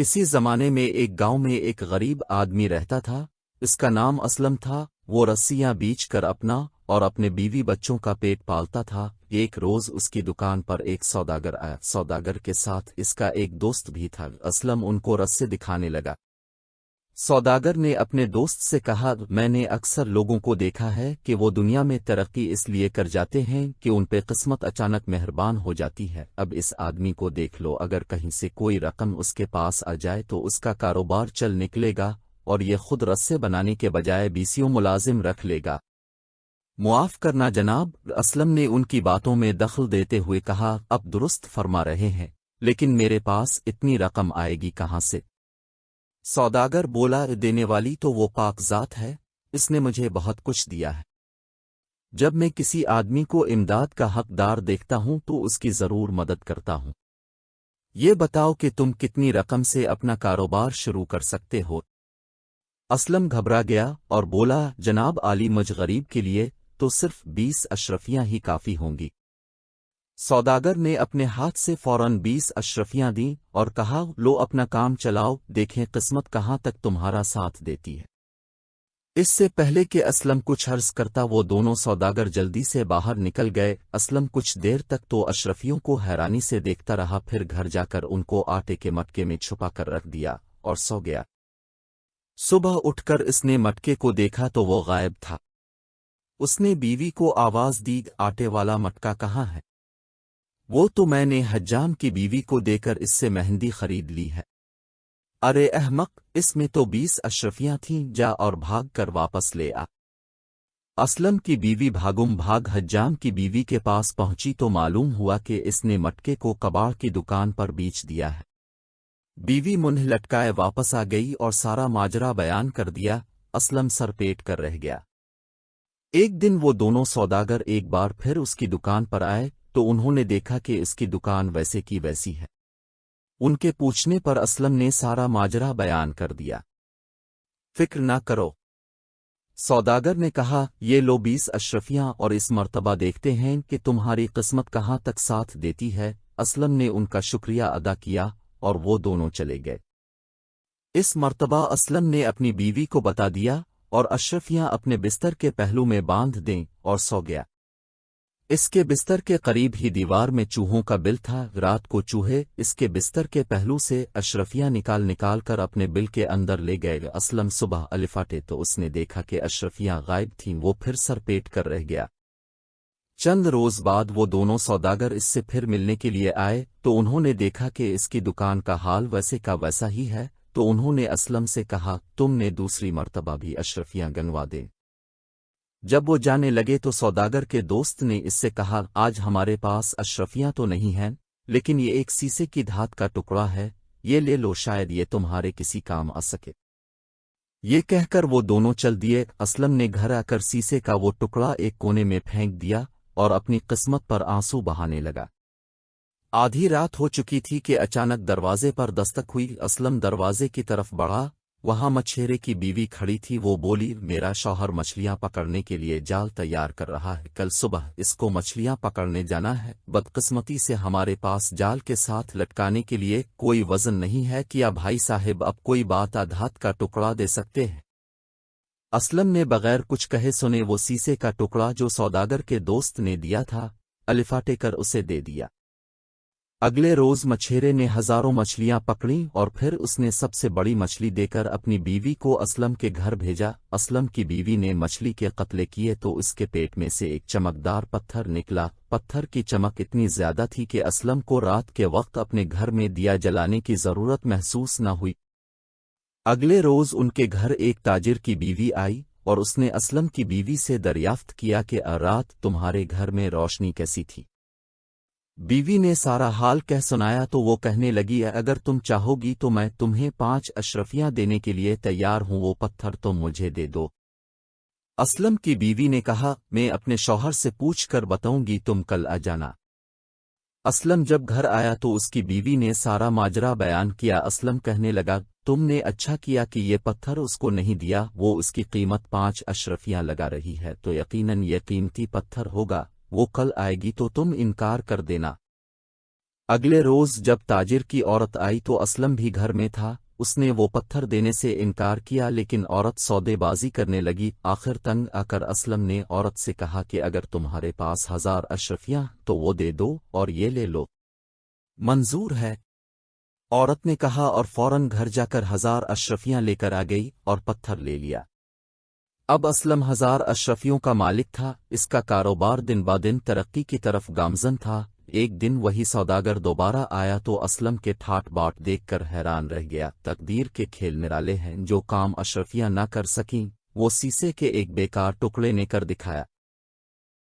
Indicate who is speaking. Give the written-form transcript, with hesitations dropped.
Speaker 1: کسی زمانے میں ایک گاؤں میں ایک غریب آدمی رہتا تھا۔ اس کا نام اسلم تھا۔ وہ رسیاں بیچ کر اپنا اور اپنے بیوی بچوں کا پیٹ پالتا تھا۔ ایک روز اس کی دکان پر ایک سوداگر آیا۔ سوداگر کے ساتھ اس کا ایک دوست بھی تھا۔ اسلم ان کو رسے دکھانے لگا۔ سوداگر نے اپنے دوست سے کہا، میں نے اکثر لوگوں کو دیکھا ہے کہ وہ دنیا میں ترقی اس لیے کر جاتے ہیں کہ ان پہ قسمت اچانک مہربان ہو جاتی ہے۔ اب اس آدمی کو دیکھ لو، اگر کہیں سے کوئی رقم اس کے پاس آ جائے تو اس کا کاروبار چل نکلے گا، اور یہ خود رسے بنانے کے بجائے 20 ملازم رکھ لے گا۔ معاف کرنا جناب، اسلم نے ان کی باتوں میں دخل دیتے ہوئے کہا، اب درست فرما رہے ہیں، لیکن میرے پاس اتنی رقم آئے گی کہاں سے؟ سوداگر بولا، دینے والی تو وہ پاک ذات ہے، اس نے مجھے بہت کچھ دیا ہے۔ جب میں کسی آدمی کو امداد کا حقدار دیکھتا ہوں تو اس کی ضرور مدد کرتا ہوں۔ یہ بتاؤ کہ تم کتنی رقم سے اپنا کاروبار شروع کر سکتے ہو؟ اسلم گھبرا گیا اور بولا، جناب عالی، مجھ غریب کے لیے تو صرف 20 اشرفیاں ہی کافی ہوں گی۔ سوداگر نے اپنے ہاتھ سے فوراً 20 اشرفیاں دیں اور کہا، لو اپنا کام چلاؤ، دیکھیں قسمت کہاں تک تمہارا ساتھ دیتی ہے۔ اس سے پہلے کہ اسلم کچھ عرض کرتا وہ دونوں سوداگر جلدی سے باہر نکل گئے۔ اسلم کچھ دیر تک تو اشرفیوں کو حیرانی سے دیکھتا رہا، پھر گھر جا کر ان کو آٹے کے مٹکے میں چھپا کر رکھ دیا اور سو گیا۔ صبح اٹھ کر اس نے مٹکے کو دیکھا تو وہ غائب تھا۔ اس نے بیوی کو آواز دی، آٹے والا مٹکا کہاں ہے؟ وہ تو میں نے حجام کی بیوی کو دے کر اس سے مہندی خرید لی ہے۔ ارے احمق، اس میں تو 20 اشرفیاں تھیں، جا اور بھاگ کر واپس لے آ۔ اسلم کی بیوی بھاگم بھاگ حجام کی بیوی کے پاس پہنچی تو معلوم ہوا کہ اس نے مٹکے کو کباڑ کی دکان پر بیچ دیا ہے۔ بیوی منہ لٹکائے واپس آ گئی اور سارا ماجرا بیان کر دیا۔ اسلم سر پیٹ کر رہ گیا۔ ایک دن وہ دونوں سوداگر ایک بار پھر اس کی دکان پر آئے تو انہوں نے دیکھا کہ اس کی دکان ویسے کی ویسی ہے۔ ان کے پوچھنے پر اسلم نے سارا ماجرا بیان کر دیا۔ فکر نہ کرو، سوداگر نے کہا، یہ لو 20 اشرفیاں، اور اس مرتبہ دیکھتے ہیں کہ تمہاری قسمت کہاں تک ساتھ دیتی ہے۔ اسلم نے ان کا شکریہ ادا کیا اور وہ دونوں چلے گئے۔ اس مرتبہ اسلم نے اپنی بیوی کو بتا دیا اور اشرفیاں اپنے بستر کے پہلو میں باندھ دیں اور سو گیا۔ اس کے بستر کے قریب ہی دیوار میں چوہوں کا بل تھا۔ رات کو چوہے اس کے بستر کے پہلو سے اشرفیاں نکال کر اپنے بل کے اندر لے گئے۔ اسلم صبح الفاٹے تو اس نے دیکھا کہ اشرفیاں غائب تھیں۔ وہ پھر سر پیٹ کر رہ گیا۔ چند روز بعد وہ دونوں سوداگر اس سے پھر ملنے کے لیے آئے تو انہوں نے دیکھا کہ اس کی دکان کا حال ویسے کا ویسا ہی ہے، تو انہوں نے اسلم سے کہا، تم نے دوسری مرتبہ بھی اشرفیاں گنوا دیں۔ جب وہ جانے لگے تو سوداگر کے دوست نے اس سے کہا، آج ہمارے پاس اشرفیاں تو نہیں ہیں، لیکن یہ ایک سیسے کی دھات کا ٹکڑا ہے، یہ لے لو، شاید یہ تمہارے کسی کام آ سکے۔ یہ کہہ کر وہ دونوں چل دیے۔ اسلم نے گھر آ کر سیسے کا وہ ٹکڑا ایک کونے میں پھینک دیا اور اپنی قسمت پر آنسو بہانے لگا۔ آدھی رات ہو چکی تھی کہ اچانک دروازے پر دستک ہوئی۔ اسلم دروازے کی طرف بڑھا، وہاں مچھیرے کی بیوی کھڑی تھی۔ وہ بولی، میرا شوہر مچھلیاں پکڑنے کے لیے جال تیار کر رہا ہے، کل صبح اس کو مچھلیاں پکڑنے جانا ہے۔ بدقسمتی سے ہمارے پاس جال کے ساتھ لٹکانے کے لیے کوئی وزن نہیں ہے، کیا بھائی صاحب اب کوئی بات دھات کا ٹکڑا دے سکتے ہیں؟ اسلم نے بغیر کچھ کہے سنے وہ سیسے کا ٹکڑا جو سوداگر کے دوست نے دیا تھا الفاٹے کر اسے دے دیا۔ اگلے روز مچھیرے نے ہزاروں مچھلیاں پکڑیں اور پھر اس نے سب سے بڑی مچھلی دے کر اپنی بیوی کو اسلم کے گھر بھیجا۔ اسلم کی بیوی نے مچھلی کے قتلے کیے تو اس کے پیٹ میں سے ایک چمکدار پتھر نکلا۔ پتھر کی چمک اتنی زیادہ تھی کہ اسلم کو رات کے وقت اپنے گھر میں دیا جلانے کی ضرورت محسوس نہ ہوئی۔ اگلے روز ان کے گھر ایک تاجر کی بیوی آئی اور اس نے اسلم کی بیوی سے دریافت کیا کہ رات تمہارے گھر میں روشنی کیسی تھی؟ بیوی نے سارا حال کہہ سنایا تو وہ کہنے لگی، اگر تم چاہو گی تو میں تمہیں 5 اشرفیاں دینے کے لیے تیار ہوں، وہ پتھر تم مجھے دے دو۔ اسلم کی بیوی نے کہا، میں اپنے شوہر سے پوچھ کر بتاؤں گی، تم کل آ جانا۔ اسلم جب گھر آیا تو اس کی بیوی نے سارا ماجرا بیان کیا۔ اسلم کہنے لگا، تم نے اچھا کیا کہ یہ پتھر اس کو نہیں دیا، وہ اس کی قیمت 5 اشرفیاں لگا رہی ہے، تو یقیناً یہ قیمتی پتھر ہوگا، وہ کل آئے گی تو تم انکار کر دینا۔ اگلے روز جب تاجر کی عورت آئی تو اسلم بھی گھر میں تھا۔ اس نے وہ پتھر دینے سے انکار کیا، لیکن عورت سودے بازی کرنے لگی۔ آخر تنگ آ کر اسلم نے عورت سے کہا کہ اگر تمہارے پاس 1000 اشرفیاں تو وہ دے دو اور یہ لے لو، منظور ہے۔ عورت نے کہا اور فوراً گھر جا کر 1000 اشرفیاں لے کر آ گئی اور پتھر لے لیا۔ اب اسلم 1000 اشرفیوں کا مالک تھا۔ اس کا کاروبار دن بہ دن ترقی کی طرف گامزن تھا۔ ایک دن وہی سوداگر دوبارہ آیا تو اسلم کے ٹھاٹ باٹ دیکھ کر حیران رہ گیا۔ تقدیر کے کھیل نرالے ہیں، جو کام اشرفیاں نہ کر سکیں وہ سیسے کے ایک بیکار ٹکڑے نے کر دکھایا۔